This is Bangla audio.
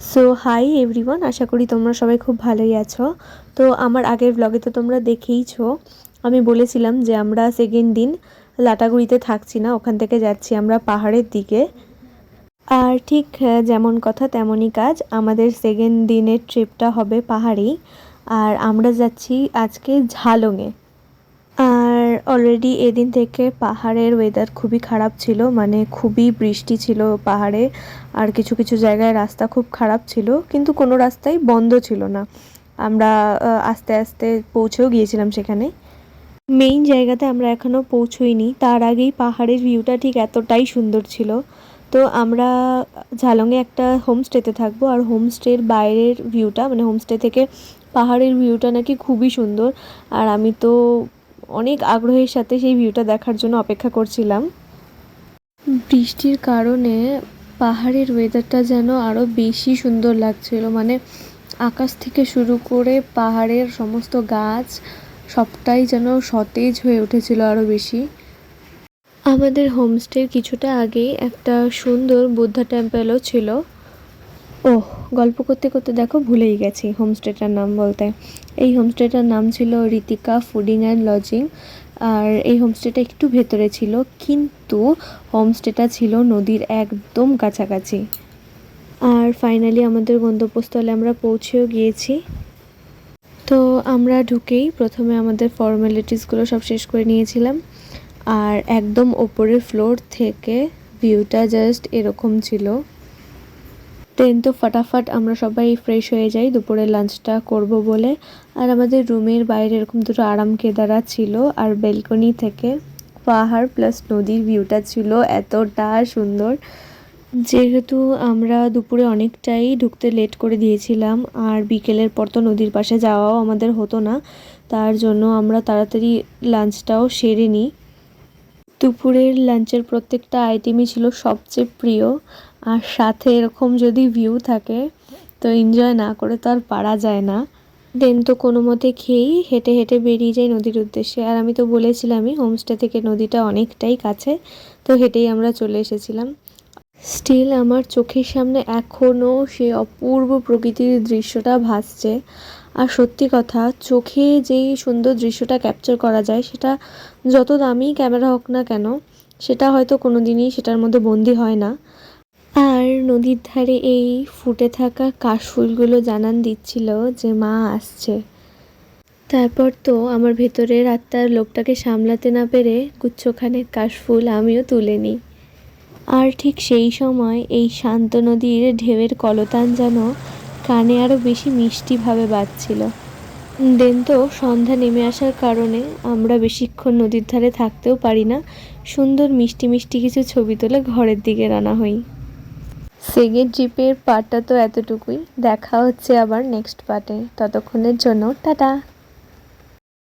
সো হাই এভরিওয়ান, আশা করি তোমরা সবাই খুব ভালোই আছো। তো আমার আগের ব্লগে তো তোমরা দেখেইছো, আমি বলেছিলাম যে আমরা সেকেন্ড দিন লাটাগুড়িতে থাকছি না, ওখান থেকে যাচ্ছি আমরা পাহাড়ের দিকে। আর ঠিক যেমন কথা তেমনই কাজ, আমাদের সেকেন্ড দিনের ট্রিপটা হবে পাহাড়েই। আর আমরা যাচ্ছি আজকে ঝালংয়ে। আর অলরেডি এদিন থেকে পাহাড়ের ওয়েদার খুবই খারাপ ছিল, মানে খুবই বৃষ্টি ছিল পাহাড়ে। আর কিছু কিছু জায়গায় রাস্তা খুব খারাপ ছিল, কিন্তু কোনো রাস্তাই বন্ধ ছিল না। আমরা আস্তে আস্তে পৌঁছেও গিয়েছিলাম সেখানে। মেইন জায়গাতে আমরা এখনও পৌঁছোইনি, তার আগেই পাহাড়ের ভিউটা ঠিক এতটাই সুন্দর ছিল। তো আমরা ঝালংয়ে একটা হোমস্টেতে থাকবো, আর হোমস্টের বাইরের ভিউটা, মানে হোমস্টে থেকে পাহাড়ের ভিউটা নাকি খুবই সুন্দর। আর আমি তো অনেক আগ্রহের সাথে সেই ভিউটা দেখার জন্য অপেক্ষা করছিলাম। বৃষ্টির কারণে পাহাড়ের ওয়েদারটা যেন আরও বেশি সুন্দর লাগছিল, মানে আকাশ থেকে শুরু করে পাহাড়ের সমস্ত গাছ সবটাই যেন সতেজ হয়ে উঠেছিল আরও বেশি। আমাদের হোমস্টের কিছুটা আগেই একটা সুন্দর বুদ্ধা টেম্পলও ছিল। ওহ, গল্প করতে করতে দেখো ভুলেই গেছি হোমস্টেটার নাম বলতে। এই হোমস্টেটার নাম ছিল ঋতিকা ফুডিং অ্যান্ড লজিং। আর এই হোমস্টেটা একটু ভেতরে ছিল, কিন্তু হোমস্টেটা ছিল নদীর একদম কাছাকাছি। আর ফাইনালি আমাদের গন্তব্যস্থলে আমরা পৌঁছেও গিয়েছি। তো আমরা ঢুকেই প্রথমে আমাদের ফর্মালিটিসগুলো সব শেষ করে নিয়েছিলাম। আর একদম ওপরের ফ্লোর থেকে ভিউটা জাস্ট এরকম ছিল। দেন তো ফাটাফাট আমরা সবাই ফ্রেশ হয়ে যাই দুপুরের লাঞ্চটা করব বলে। আর আমাদের রুমের বাইরে এরকম দুটো আরাম কেদারা ছিল, আর ব্যালকনি থেকে পাহাড় প্লাস নদীর ভিউটা ছিল এতটা সুন্দর। যেহেতু আমরা দুপুরে অনেকটাই ঢুকতে লেট করে দিয়েছিলাম, আর বিকেলের পর তো নদীর পাশে যাওয়াও আমাদের হতো না, তার জন্য আমরা তাড়াতাড়ি লাঞ্চটাও সেরে নিই। দুপুরের লাঞ্চের প্রত্যেকটা আইটেমই ছিল সবচেয়ে প্রিয়, আর সাথে এরকম যদি ভিউ থাকে তো এনজয় না করে তো আর পারা যায় না। দেন তো কোনো মতে খেয়েই হেঁটে হেঁটে বেরিয়ে যাই নদীর উদ্দেশ্যে। আর আমি তো বলেছিলামই হোমস্টে থেকে নদীটা অনেকটাই কাছে, তো হেঁটেই আমরা চলে এসেছিলাম। স্টিল আমার চোখের সামনে এখনও সে অপূর্ব প্রকৃতির দৃশ্যটা ভাসছে। আর সত্যি কথা, চোখে যেই সুন্দর দৃশ্যটা ক্যাপচার করা যায়, সেটা যত দামি ক্যামেরা হোক না কেন, সেটা হয়তো কোনো দিনই সেটার মধ্যে বন্দি হয় না। আর নদীর ধারে এই ফুটে থাকা কাশফুলগুলো জানান দিচ্ছিল যে মা আসছে। তারপর তো আমার ভেতরের আত্মার লোকটাকে সামলাতে না পেরে গুচ্ছখানেক কাশফুল আমিও তুলে নিই। আর ঠিক সেই সময় এই শান্ত নদীর ঢেউয়ের কলতান যেন কানে আরও বেশি মিষ্টিভাবে বাজছিল। দেন তো সন্ধ্যা নেমে আসার কারণে আমরা বেশিক্ষণ নদীর ধারে থাকতেও পারি না, সুন্দর মিষ্টি মিষ্টি কিছু ছবি তুলে ঘরের দিকে রানা হই। সেকেন্ড ট্রিপের পার্টটা তো এতটুকুই, দেখা হচ্ছে আবার নেক্সট পার্টে। ততক্ষণের জন্য টাটা।